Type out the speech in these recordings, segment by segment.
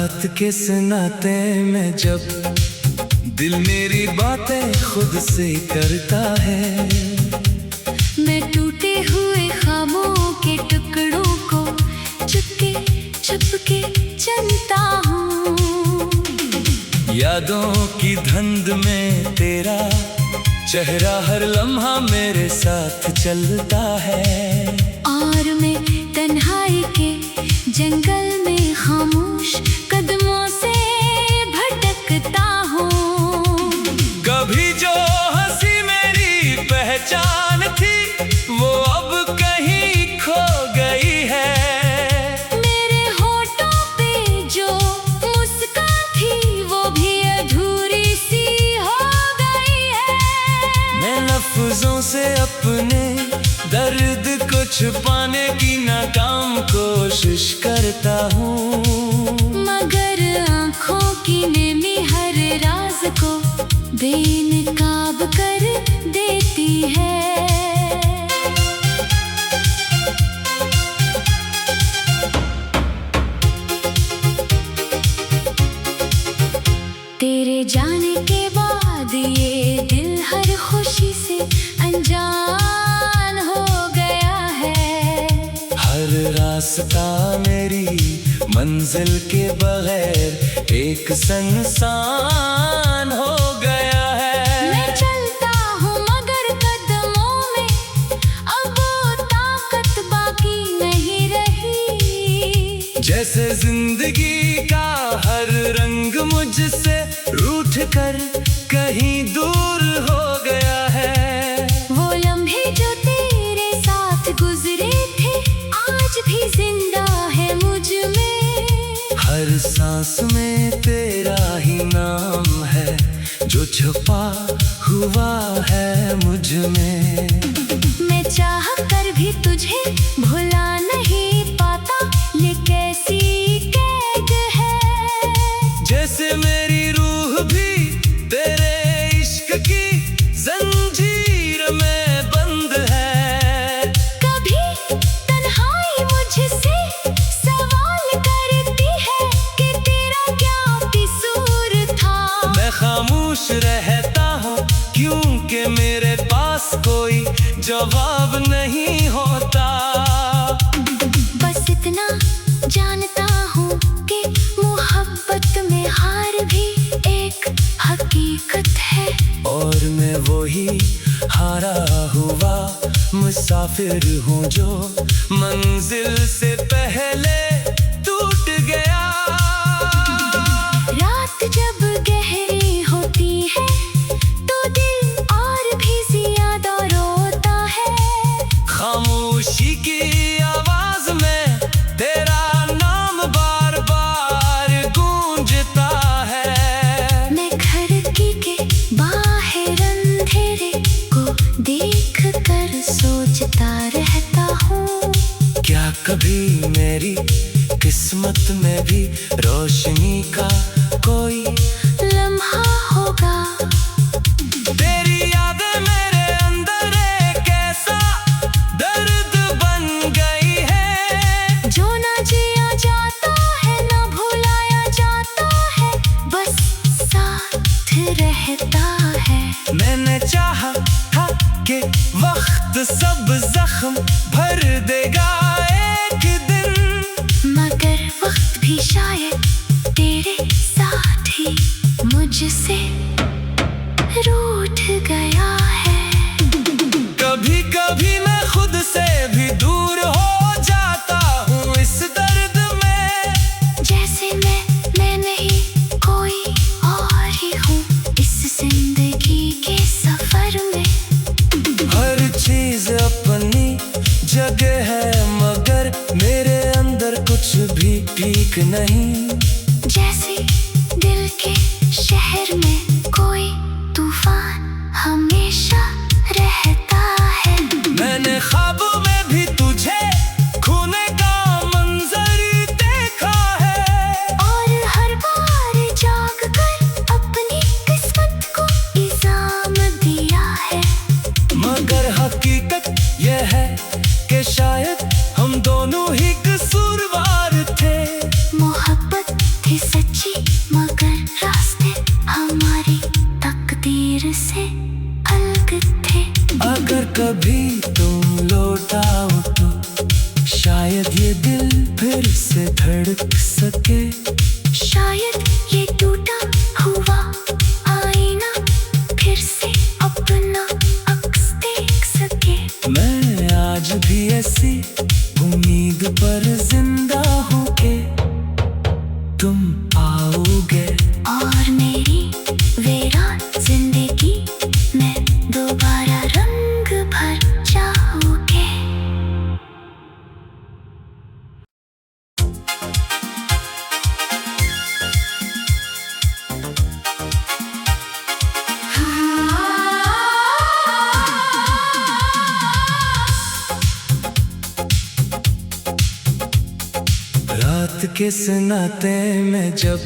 रात के सन्नाटे में जब दिल मेरी बातें खुद से करता है, मैं टूटे हुए ख्वाबों के टुकड़ों को चुपके चुपके चलता हूँ। यादों की धुंध में तेरा चेहरा हर लम्हा मेरे साथ चलता है, और मैं तन्हाई के जंगल में खामोश कदमों से भटकता हूँ। कभी जो हंसी मेरी पहचान थी वो अब कहीं खो गई है। मेरे होठों पे जो मुस्कान थी वो भी अधूरी सी हो गई है। मैं लफ्जों से अपने दर्द को छुपाने की नाकाम कोशिश करता हूँ, मगर आँखों की नेमी हर राज को बेनकाब कर देती है। तेरे जाने के बाद ये दिल हर खुशी से अनजान हो गया है। हर रास्ता मेरी मंजिल के बगैर एक सुनसान हो गया है। मैं चलता हूँ मगर कदमों में अब वो ताकत बाकी नहीं रही। जैसे जिंदगी का हर रंग मुझसे रूठ कर कहीं दूर हो गया है। वो लम्हे जो तेरे साथ गुजरे थे आज भी जिंदा है मुझ में। हर सांस में तेरा ही नाम है जो छुपा हुआ है मुझ में। मैं चाह कर भी तुझे भुला नहीं पाता, ये कैसी कैद है। जैसे मेरी रूह भी तेरे इश्क की जंजीर में बंद है। कभी तन्हाई मुझसे सवाल करती है कि तेरा क्या कसूर था। मैं खामोश रहता हूँ क्योंकि मेरे पास कोई जवाब नहीं होता। बस इतना जानता हूँ कि मोहब्बत में हार भी एक हकीकत है। और मैं वही हारा हुआ मुसाफिर हूँ जो मंजिल से पहले टूट गया। रात जब गहरी होती है तो दिल और भी ज्यादा रोता है। खामोशी की आवाज में तेरा नाम बार बार गूंजता है। मैं खिड़की के बाहर अंधेरे को देख कर सोचता रहता हूँ, क्या कभी मेरी किस्मत में भी रोशनी का कोई लम्हा होगा। तेरी यादें मेरे अंदर एक ऐसा दर्द बन गई है जो ना जिया जाता है ना भुलाया जाता है, बस साथ रहता है। मैंने चाहा था कि वक्त सब जख्म भर देगा एक दिन, मगर वक्त भी शायद तेरे साथ ही मुझसे रूठ गया है। कभी कभी मैं खुद से भी दूर हो जाता हूँ इस दर्द में। जैसे मैं नहीं कोई और ही हूँ इस जिंदगी के सफर में। हर चीज अपनी जगह है मगर मेरे अंदर कुछ भी ठीक नहीं। जैसे दिल के शहर में कोई तूफान हमेशा रहता है। मैंने ख्वाबों में भी तुझे खोने का मंजर देखा है, और हर बार जाग कर अपनी किस्मत को इल्जाम दिया है। मगर हकीकत यह है कि शायद हम दोनों ही कसूरवार थे। मोहब्बत सके। शायद ये टूटा हुआ आईना फिर से अपना अक्स देख सके। मैं आज भी ऐसी उम्मीद पर जिंदा हूँ कि तुम आओगे और मेरी वीरान जिंदगी में दोबारा रंग भर जाओगे। रात के सन्नाटे में जब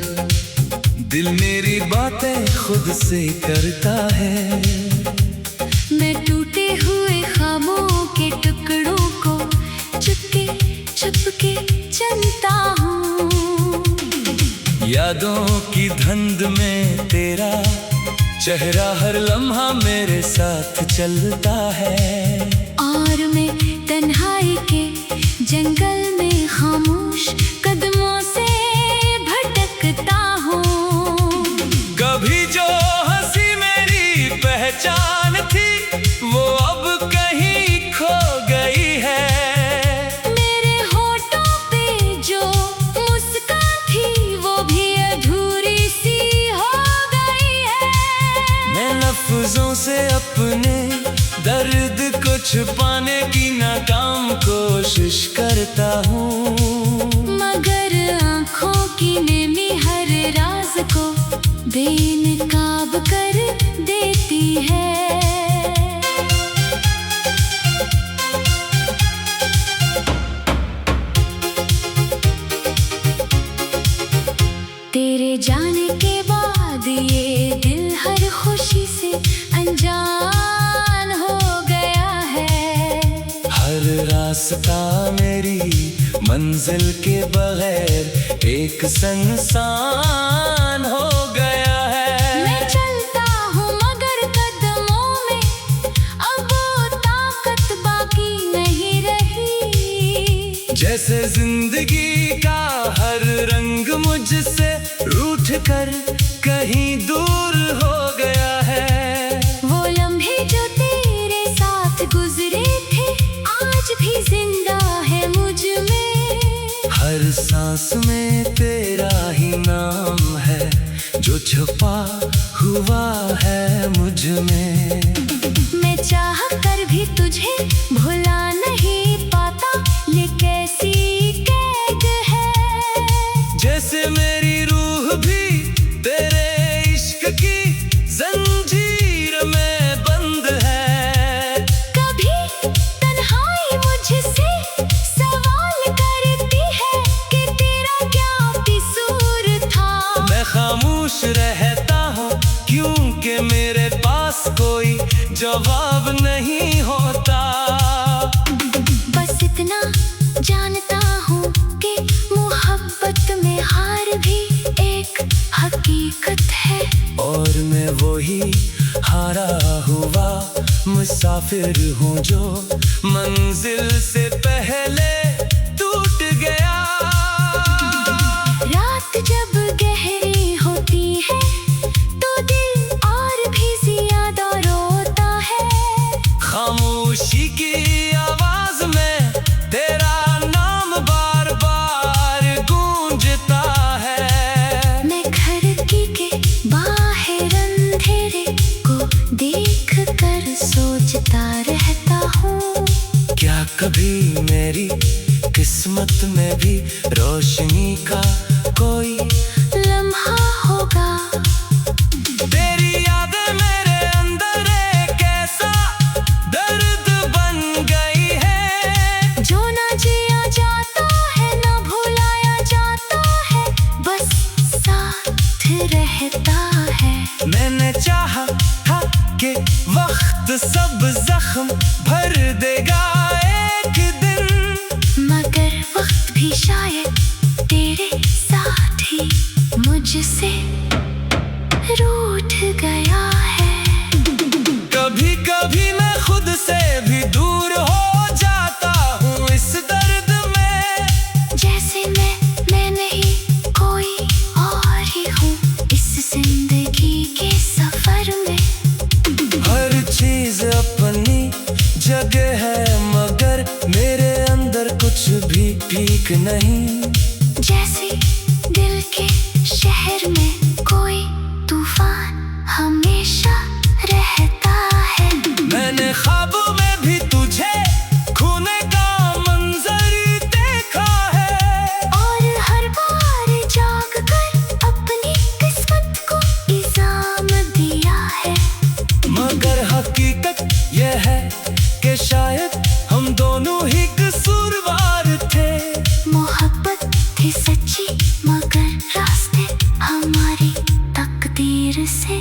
दिल मेरी बातें खुद से करता है, मैं टूटे हुए ख्वाबों के टुकड़ों को चुपके चुपके चलता हूँ। यादों की धुंध में तेरा चेहरा हर लम्हा मेरे साथ चलता है। और मैं तन्हाई के जंगल में खामोश कदमों से भटकता हूँ। कभी जो हंसी मेरी पहचान थी वो अब कहीं खो गई है। मेरे होठों पे जो मुस्कान थी वो भी अधूरी सी हो गई है। मैं लफ्जों से अपने दर्द को छुपाने की नाकाम कोशिश करता हूँ, मगर आँखों की नेमी हर राज को बेनकाब कर देती है। तेरे जाने के बाद ये दिल हर खुशी से अनजान हो गया है। हर रास्ता मेरी मंजिल के बगैर एक सुनसान हो गया है। मैं चलता हूँ मगर कदमों में अब वो ताकत बाकी नहीं रही। जैसे जिंदगी का हर रंग मुझसे रूठ कर कहीं दूर हो गया है। वो लम्हे जो तेरे साथ गुजरे थे आज भी जिंदा है मुझ में। हर सांस में तेरा ही नाम है जो छुपा हुआ है मुझ में। मैं चाह कर भी तुझे भुला नहीं पाता ये कैसी कैद है। जैसे मेरी रूह भी तेरे इश्क की जंजीर में बंद है। कभी तन्हाई मुझसे सवाल करती है कि तेरा क्या कसूर था। मैं खामोश रहता हूँ क्योंकि मेरे पास कोई जवाब नहीं होता। बस इतना जानता हूँ कि मोहब्बत में हार भी एक हकीकत है। और मैं वही हारा हुआ मुसाफिर हूँ जो मंजिल से पहले टूट गया। रात जब गहरी होती है तो दिल और भी ज्यादा रोता है। खामोशी की आवाज में तेरा नाम बार बार गूंजता है। मैं खिड़की के बाहर अंधेरे को देख कर सोचता रहता हूँ। क्या कभी मेरी किस्मत में भी रोशनी का कोई लम्हा होगा। तेरी यादें मेरे अंदर एक ऐसा दर्द बन गई है जो ना जिया जाता है ना भुलाया जाता है बस साथ रहता है। मैंने चाहा था कि वक्त सब जख्म भर देगा एक दिन, मगर वक्त भी शायद तेरे साथ ही मुझसे रूठ गया है। कभी कभी मैं खुद से भी दूर हो जाता हूँ इस दर्द में। जैसे मैं नहीं नहीं। जैसे दिल के शहर में कोई तूफान हमेशा रहता है। मैंने ख्वाबों में भी तुझे खोने का मंजर देखा है, और हर बार जाग कर अपनी किस्मत को इल्जाम दिया है। मगर हकीकत यह है कि शायद हम दोनों ही कसूरवार थे। मोहब्बत थी सच्ची मगर रास्ते हमारी तकदीर से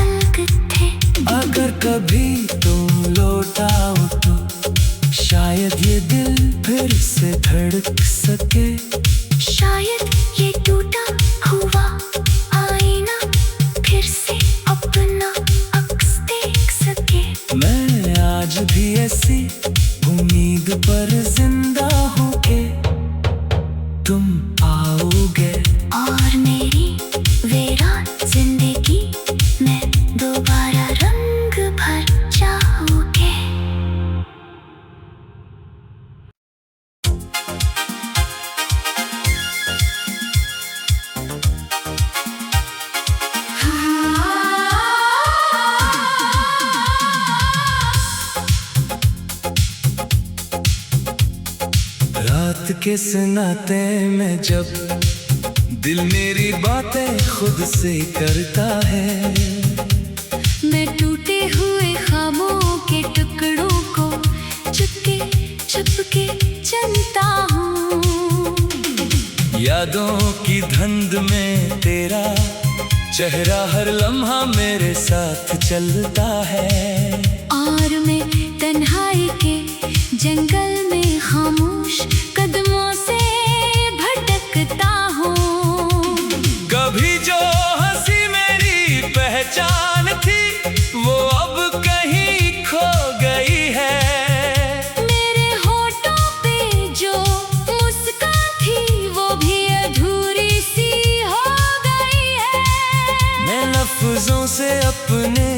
अलग थे। अगर कभी तुम लौट आओ तो शायद ये दिल फिर से धड़क सके। शायद ये टूटा हुआ आईना फिर से अपना अक्स देख सके। मैं आज भी ऐसी उम्मीद पर जिंदा हूँ कि तुम आओगे, और मेरी वीरान जिंदगी में दोबारा रंग भर जाओगे। रात के सन्नाटे में जब दिल मेरी बातें खुद से करता है। मैं टूटे हुए ख्वाबों के टुकड़ों को चुपके चुपके चलता हूँ। यादों की धुंध में तेरा चेहरा हर लम्हा मेरे साथ चलता है। और मैं तन्हाई के जंगल में खामोश कदमों से भटकता हूँ। कभी जो हंसी मेरी पहचान थी वो अब कहीं खो गई है। मेरे होठों पे जो मुस्कान थी वो भी अधूरी सी हो गई है। मैं लफ्जों से अपने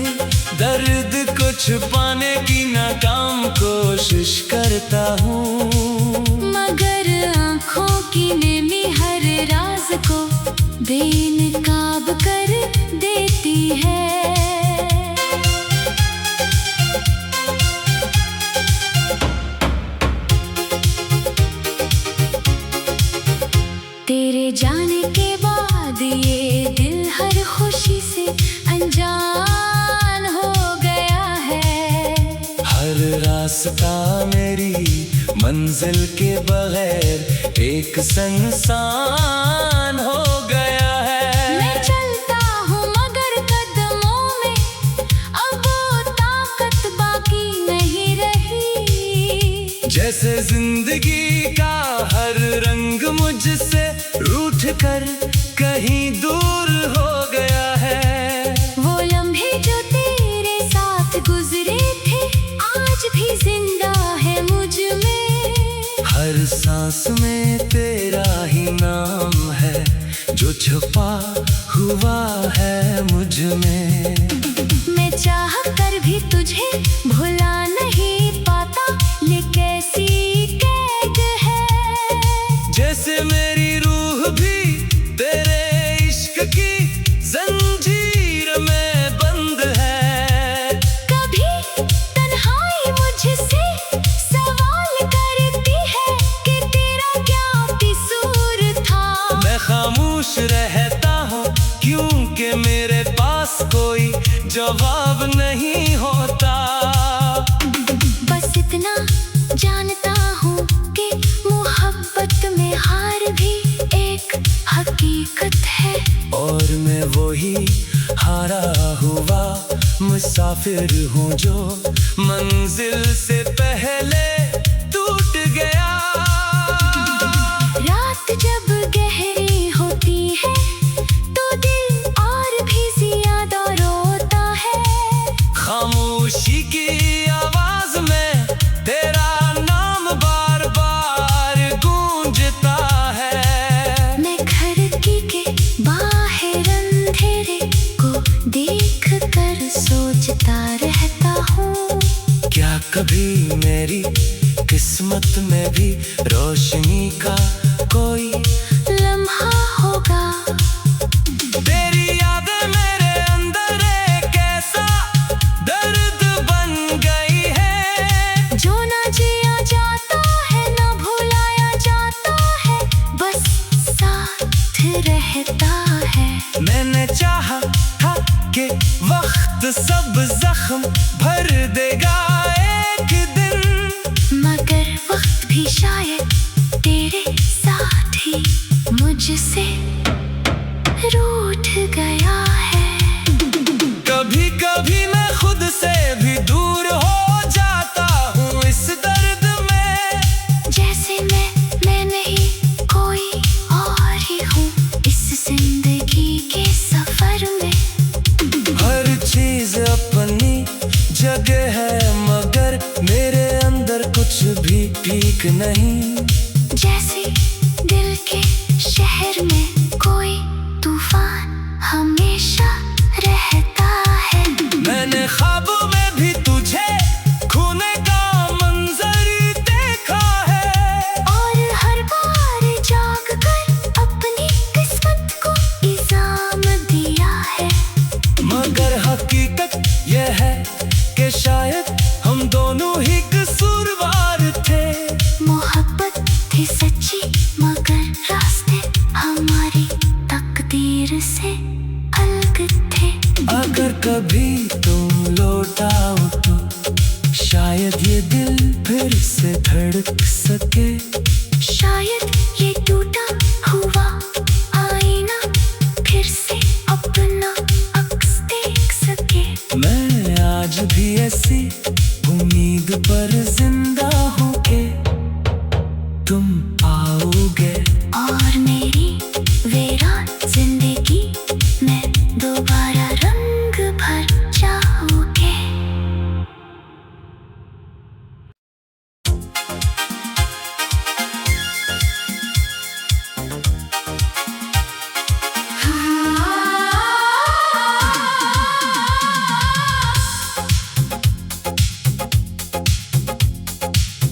दर्द को छुपाने की नाकाम कोशिश करता हूँ, मगर आँखों की नेमी हर राज को बेनकाब कर देती है। तेरे जाने के बाद ये दिल हर खुशी से अनजान हो गया है। हर रास्ता मेरी मंजिल के बगैर एक सुनसान हो गया है। मैं चलता हूँ मगर कदमों में अब वो ताकत बाकी नहीं रही। जैसे जिंदगी का हर रंग मुझसे रूठ कर कहीं दूर हो गया है। वो लम्हे जो तेरे साथ गुजरे थे आज भी जिंदा है मुझ में। हर सांस में तेरा ही नाम है जो छुपा हुआ है मुझ में। मैं चाह कर भी तुझे भुला नहीं पाता ये कैसी कैद है। जैसे मेरी रूह भी तेरे इश्क की जंजीर में बंद है। कभी तन्हाई मुझसे सवाल करती है कि तेरा क्या कसूर था। मैं खामोश रहता हूँ क्योंकि मेरे पास कोई जवाब नहीं होता। बस इतना जानता हूँ कि मोहब्बत में हार भी एक हकीकत है। और मैं वही हारा हुआ मुसाफिर हूँ जो मंजिल से पहले टूट गया। रात जब गहरी होती है तो दिल और भी ज्यादा रोता है। खामोशी की आवाज में तेरा नाम बार बार गूंजता है। मैं खिड़की के बाहर अंधेरे को देख कर सोचता रहता हूँ। क्या कभी मेरी रहता है। मैंने चाहा था कि वक्त सब जख्म भर देगा एक दिन, मगर वक्त भी शायद तेरे साथ ही मुझसे रूठ गया है। कभी कभी मैं खुद से भी दूर हो जाता हूँ इस दर्द में, जैसे मैं नहीं कोई और ही हूँ इस जिंदगी के सफर में। हर चीज अपनी जगह है मगर मेरे अंदर कुछ भी ठीक नहीं। जैसे दिल के शहर में कोई तूफान हमेशा रहता है। मैंने ख्वाबों में भी तुझे खोने का मंजर देखा है, और हर बार जाग कर अपनी किस्मत को इल्जाम दिया है। मगर हकीकत यह है कि शायद हम दोनों ही कसूरवार थे। मोहब्बत थी सच्ची मगर रास्ते हमारी तकदीर से अलग थे। अगर कभी तुम लौट आओ तो शायद ये दिल फिर से धड़क सके। शायद ये टूटा हुआ आईना फिर से अपना अक्स देख सके। मैं आज भी ऐसी उम्मीद पर जिंदा हूँ कि तुम आओगे और मेरी वीरान जिंदगी में दोबारा रंग भर जाओगे।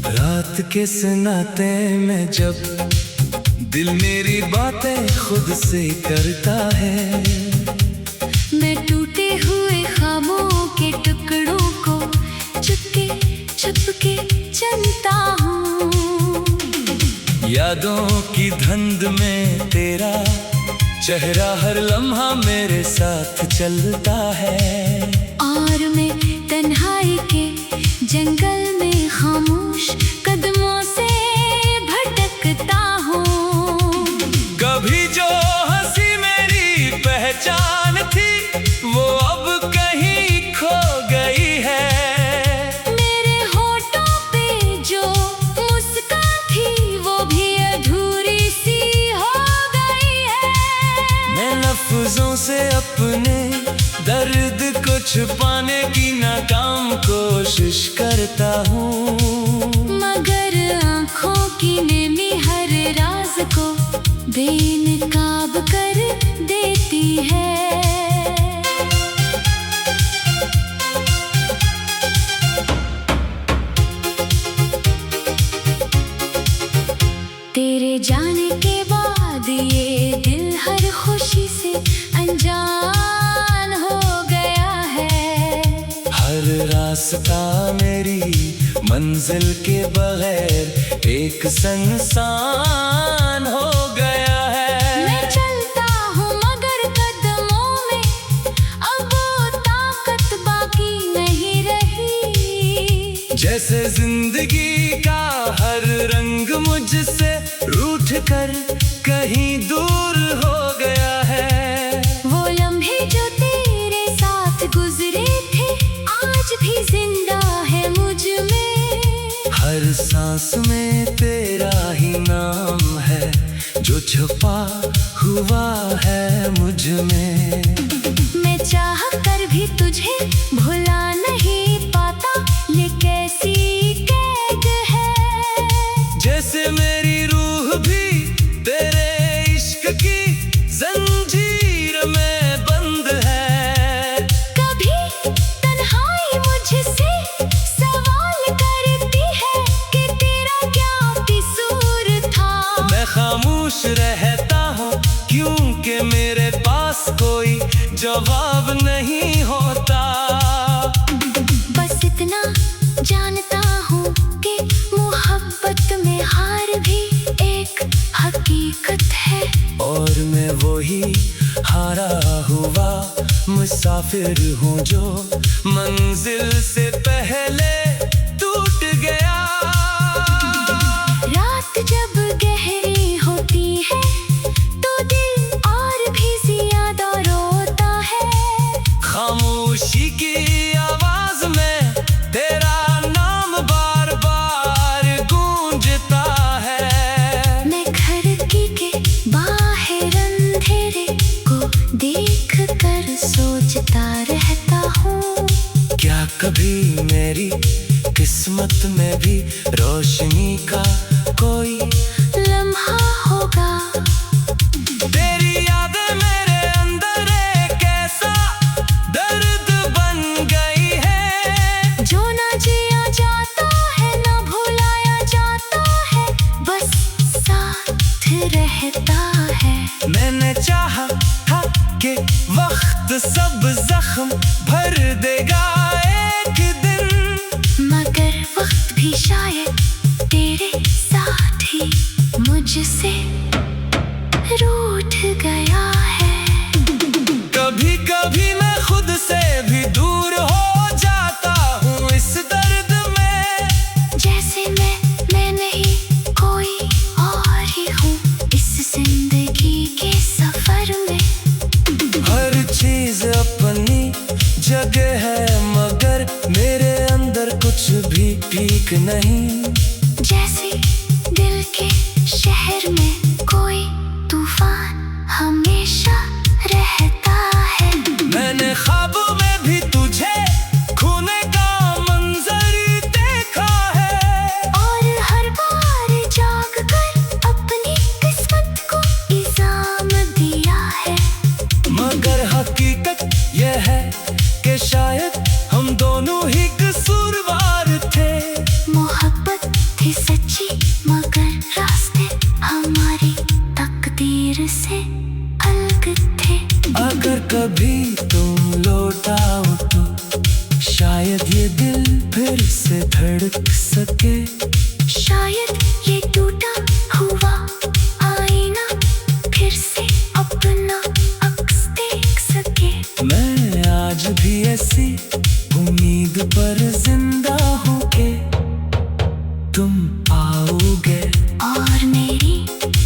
रात के सन्नाटे में जब दिल मेरी बातें खुद से करता है, मैं टूटे हुए ख्वाबों के टुकड़ों को चुपके चुपके चलता हूँ। यादों की धुंध में तेरा चेहरा हर लम्हा मेरे साथ चलता है, और मैं तन्हाई के जंगल में खामोश कदमों से भटकता हूँ। कभी जो हंसी मेरी पहचान थी वो अब कहीं खो गई है। मेरे होठों पे जो मुस्कान थी वो भी अधूरी सी हो गई है। मैं लफ्जों से अपने दर्द को छुपाने की नाकाम कोशिश करता हूँ, मगर आँखों की नमी हर राज को बेनकाब कर देती है। तेरे जाने के बाद ये दिल हर खुशी से अनजान हो गया है। हर रास्ता मेरी मंजिल के बगैर एक सुनसान हो गया है। मैं चलता हूँ मगर कदमों में अब वो ताकत बाकी नहीं रही। जैसे जिंदगी का हर रंग मुझसे रूठ कर कहीं दूर हो गया है। वो लम्हे जो तेरे साथ गुजरे थे आज भी जिंदा है मुझ में। हर सांस में तेरा ही नाम है जो छुपा हुआ है मुझ में। मैं चाह कर भी तुझे भुला नहीं पाता ये कैसी कैद है। जैसे मेरी रूह भी तेरे इश्क की जंजीर में बंद है। कभी तन्हाई मुझसे सवाल करती है कि तेरा क्या कसूर था। मैं खामोश रहता हूँ क्योंकि मेरे पास कोई जवाब नहीं होता। बस इतना जानता हूँ कि मोहब्बत में हार भी एक हकीकत है। और मैं वही हारा हुआ मुसाफिर हूँ जो मंजिल से पहले टूट गया। रात जब गहरी होती है तो दिल और भी ज्यादा रोता है। खामोशी की आवाज में तेरा नाम बार बार गूंजता है। मैं खिड़की के बाहर अंधेरे को देख कर सोचता रहता हूँ, क्या कभी मेरी किस्मत में भी रोशनी का कोई लम्हा होगा। तेरी यादें मेरे अंदर एक ऐसा दर्द बन गई है, जो ना जिया जाता है ना भुलाया जाता है, बस साथ रहता है। मैंने चाहा था कि वक्त सब जख्म भर देगा एक दिन, मगर वक्त भी शायद तेरे साथ ही मुझसे रूठ गया है। कभी कभी मैं खुद से भी दूर हो जाता हूँ इस दर्द में, जैसे मैं नहीं कोई और ही हूँ इस जिंदगी के सफर में। हर चीज अपनी जगह है मगर मेरे अंदर कुछ भी ठीक नहीं। जैसे दिल के शहर में कोई तूफान हमेशा रहता है। मैंने ख्वाबों में भी तुझे खोने का मंजर देखा है, और हर बार जाग कर अपनी किस्मत को इल्जाम दिया है। मगर हकीकत यह है कि शायद हम दोनों ही कसूरवार थे। मोहब्बत थी सच्ची मगर रास्ते हमारी तकदीर से अलग थे। अगर कभी तुम लौट आओ तो शायद ये दिल फिर से धड़क सके। शायद ये टूटा हुआ आईना फिर से अपना अक्स देख सके। मैं आज भी ऐसी उम्मीद पर जिंदा हूँ कि तुम आओगे और मेरी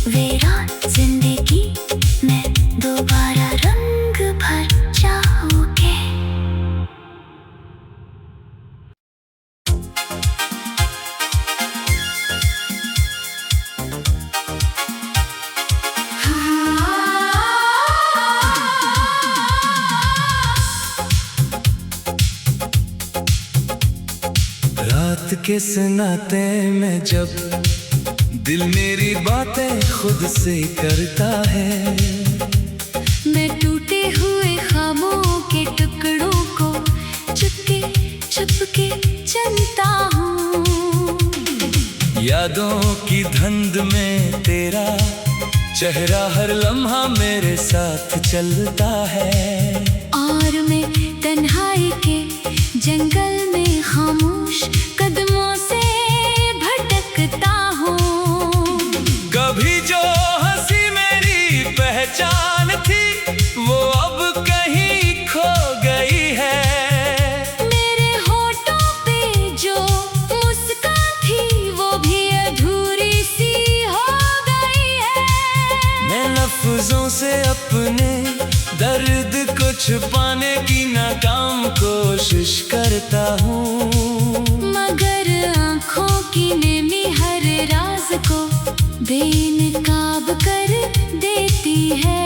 वीरान जिंदगी में दोबारा रंग भर जाओगे। रात के सन्नाटे में जब दिल मेरी बातें खुद से करता है, मैं टूटे हुए ख्वाबों के टुकड़ों को चुपके चुपके चलता हूँ। यादों की धुंध में तेरा चेहरा हर लम्हा मेरे साथ चलता है। और मैं तन्हाई के जंगल में खामोश कदमों से भटकता हूँ। कभी जो हंसी मेरी पहचान थी वो अब कहीं खो गई है। मेरे होठों पे जो मुस्कान थी वो भी अधूरी सी हो गई है। मैं लफ्जों से अपने दर्द को छुपाने की नाकाम कोशिश करता हूँ, मगर आँखों की नेमी हर राज को बेनकाब कर देती है।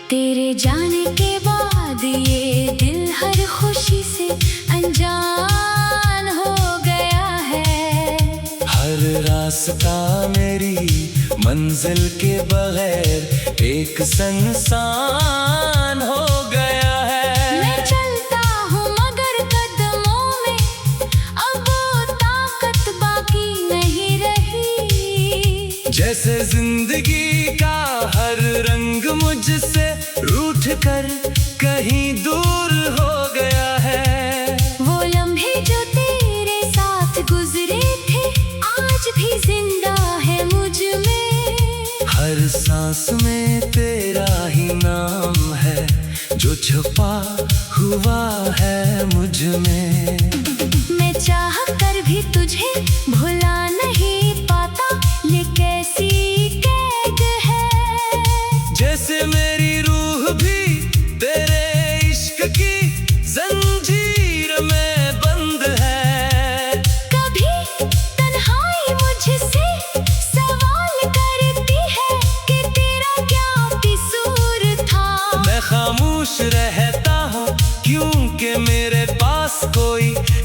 तेरे जाने के बाद ये दिल हर खुशी से अनजान हो गया है। हर रास्ता मेरी मंजिल के बगैर एक सुनसान हो गया है। मैं चलता हूँ मगर कदमों में अब वो ताकत बाकी नहीं रही। जैसे जिंदगी का हर रंग मुझसे रूठ कर कहीं दूर हो गया है। वो लम्हा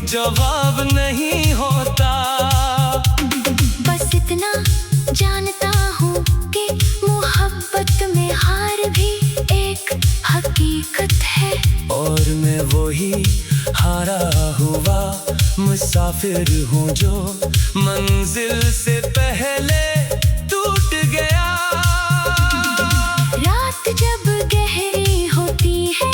जवाब नहीं होता। बस इतना जानता हूँ कि मोहब्बत में हार भी एक हकीकत है। और मैं वही हारा हुआ मुसाफिर हूँ जो मंजिल से पहले टूट गया। रात जब गहरी होती है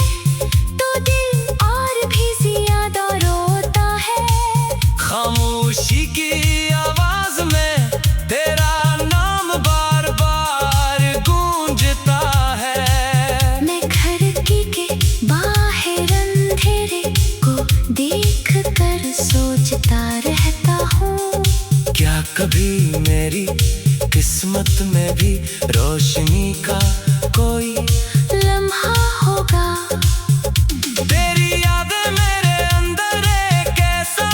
तो दिल और भी ज्यादा रोता है। खामोशी की आवाज में तेरा नाम बार बार गूंजता है। मैं खिड़की के बाहर अंधेरे को देख कर सोचता रहता हूँ, क्या कभी मेरी किस्मत में भी रोशनी का कोई लम्हा होगा। तेरी यादें मेरे अंदर एक ऐसा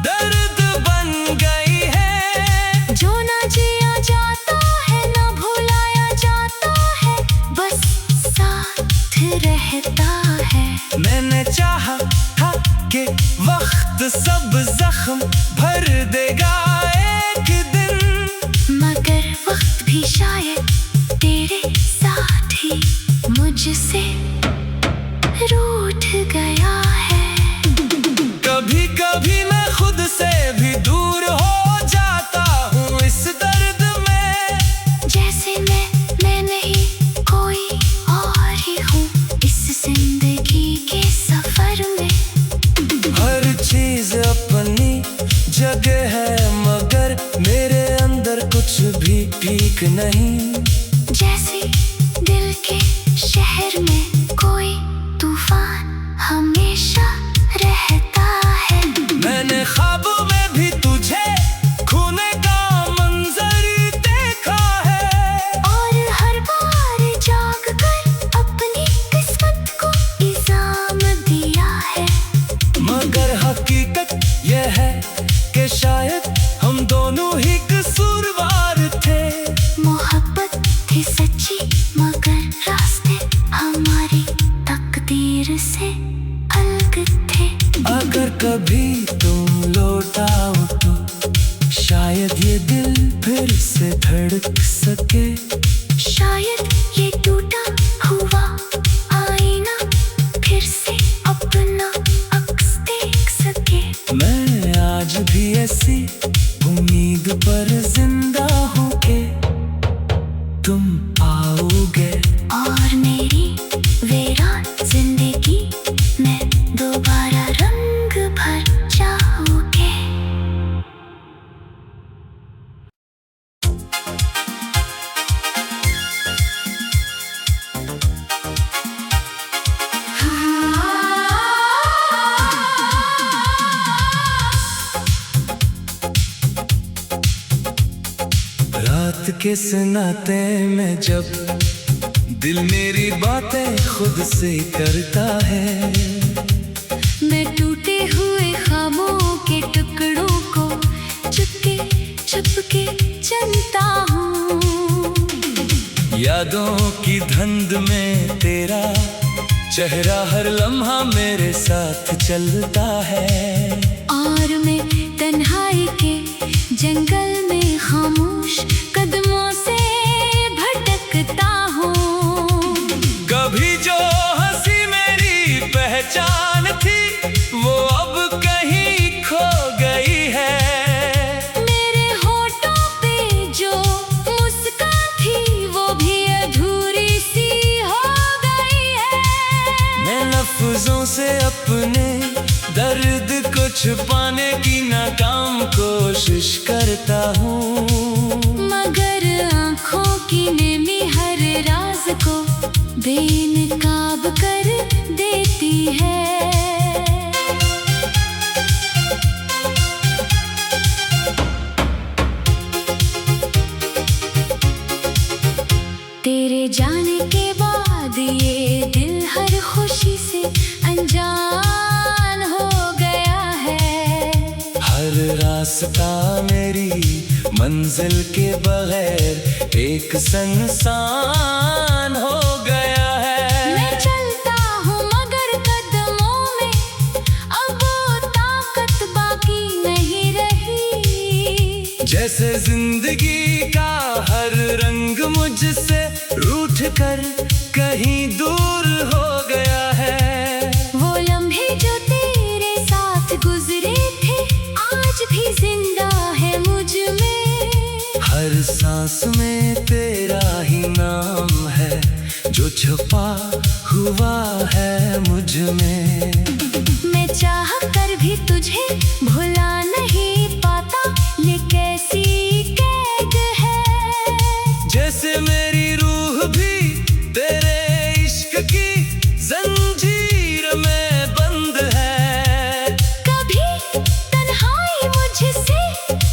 दर्द बन गई है जो ना जिया जाता है ना भुलाया जाता है, बस साथ रहता है। मैंने चाहा था कि वक्त सब जख्म भर देगा एक दिन, मगर वक्त भी शायद तेरे साथ ही मुझसे रूठ गया है। कभी कभी मैं खुद से भी दूर हो जाता हूँ इस दर्द में। जैसे मैं नहीं कोई और ही हूँ इस जिंदगी के सफर में। हर चीज अपनी जगह है मगर मेरे अंदर कुछ भी ठीक नहीं। जैसे दिल के शहर में कोई तूफान हमेशा रहता है। मैंने ख्वाबों में भी तुझे खोने का मंजर देखा है, और हर बार जाग कर अपनी किस्मत को इल्जाम दिया है। मगर हकीकत यह है कि शायद हम दोनों ही कसूरवार थे। मोहब्बत थी सच्ची मगर रास्ते हमारी तकदीर से अलग थे। अगर कभी तुम लौट आओ तो शायद ये दिल फिर से धड़क सके। शायद ये टूटा हुआ आईना फिर से अपना अक्स देख सके। मैं आज भी ऐसी उम्मीद पर जिंदा हूँ कि तुम आओगे और मेरी वीरान जिंदगी में दोबारा रंग भर जाओगे। रात के सन्नाटे में जब दिल मेरी बातें खुद से करता है। मैं टूटे हुए ख्वाबों के टुकड़ों को चुपके चुपके चलता हूँ। यादों की धुंध में तेरा चेहरा हर लम्हा मेरे साथ चलता है। और मैं तन्हाई के जंगल में खामोश कदमों से भटकता हूँ। कभी जो हंसी मेरी पहचान थी वो अब कहीं खो गई है। मेरे होठों पे जो मुस्कान थी वो भी अधूरी सी हो गई है। मैं लफ्जों से अपने दर्द को छुपाने की नाकाम कोशिश करता हूँ, मगर आँखों की नेमी हर राज को बेनकाब कर देती है। तेरे जाने के बाद ये दिल हर खुशी से अनजान हो गया है। हर रास्ता मेरी मंजिल के बगैर एक सुनसान हो गया है। मैं चलता हूँ मगर कदमों में अब वो ताकत जैसे जिंदगी का हर रंग मुझसे रूठ कर कहीं दूर हो गया है। वो लम्हे जो तेरे साथ गुजरे थे आज भी जिंदा है मुझ में। हर सांस में तेरा ही नाम है जो छुपा हुआ है मुझ में। मैं चाह कर भी तुझे भुला नहीं पाता, ये कैसी कैद है। जैसे मेरी रूह भी तेरे इश्क की जंजीर में बंद है। कभी तन्हाई मुझसे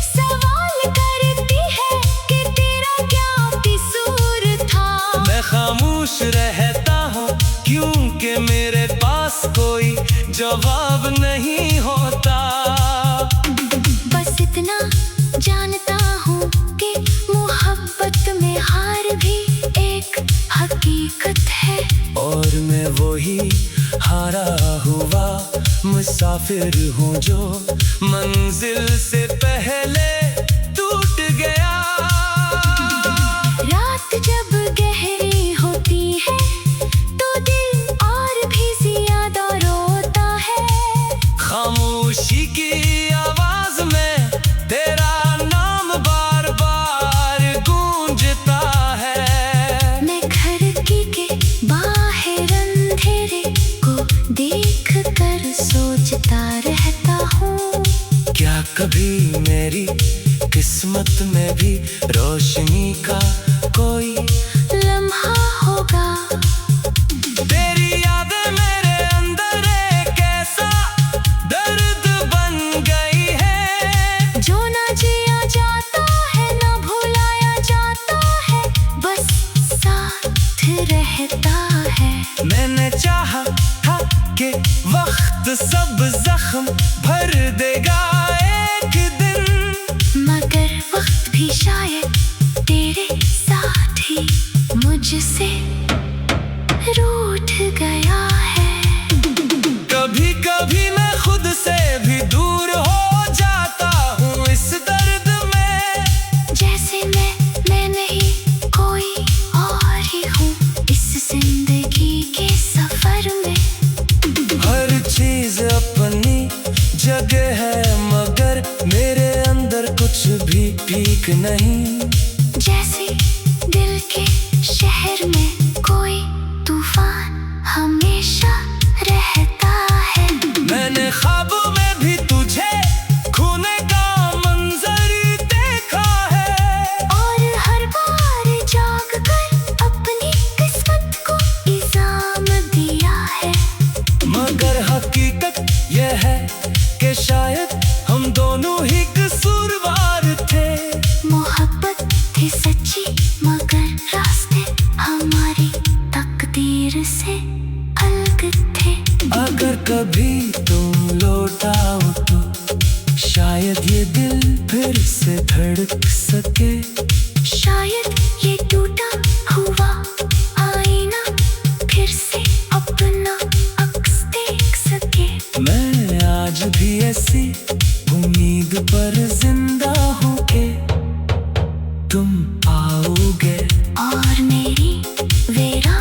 सवाल करती है कि तेरा क्या कसूर था। मैं खामोश रहता हूँ क्योंकि मेरे पास कोई जवाब नहीं होता। बस इतना जानता हूँ कि मोहब्बत में हार भी एक हकीकत है। और मैं वही हारा हुआ मुसाफिर हूँ जो मंजिल से पहले टूट गया। रात जब गहरी होती है तो दिल और भी ज्यादा रोता है। खामोशी की आवाज में तेरा नाम बार बार गूंजता है। मैं खिड़की के बाहर अंधेरे को देख कर सोचता रहता हूँ, क्या कभी मेरी किस्मत में भी रोशनी का कोई लम्हा होगा। तेरी यादें मेरे अंदर एक ऐसा दर्द बन गई है जो ना जिया जाता है ना भुलाया जाता है, बस साथ रहता है। मैंने चाहा था कि वक्त सब जख्म भर देगा एक दिन, मगर वक्त भी शायद तेरे साथ ही मुझसे रूठ गया है। कभी कभी मैं खुद से भी दूर हो जाता हूँ इस दर्द में। जैसे मैं नहीं कोई और ही हूँ इस जिंदगी के सफर में। हर चीज अपनी जगह है मगर मेरे अंदर कुछ भी ठीक नहीं। जैसे दिल के शहर में कोई तूफान हमेशा रहता है। मैंने ख्वाबों में भी तुझे खोने का मंजर देखा है। और हर बार जाग कर अपनी किस्मत को इल्जाम दिया है। मगर हकीकत यह है कि शायद हम दोनों ही कसूरवार थे। मोहब्बत थी सच्ची मगर रास्ते हमारी तकदीर से अलग थे। अगर कभी तुम लौट आओ तो शायद ये दिल फिर से धड़क सके। शायद ये टूटा हुआ आईना फिर से अपना अक्स देख सके। मैं आज भी ऐसी उम्मीद पर जिंदा हूँ कि तुम आओगे और मेरी वेरा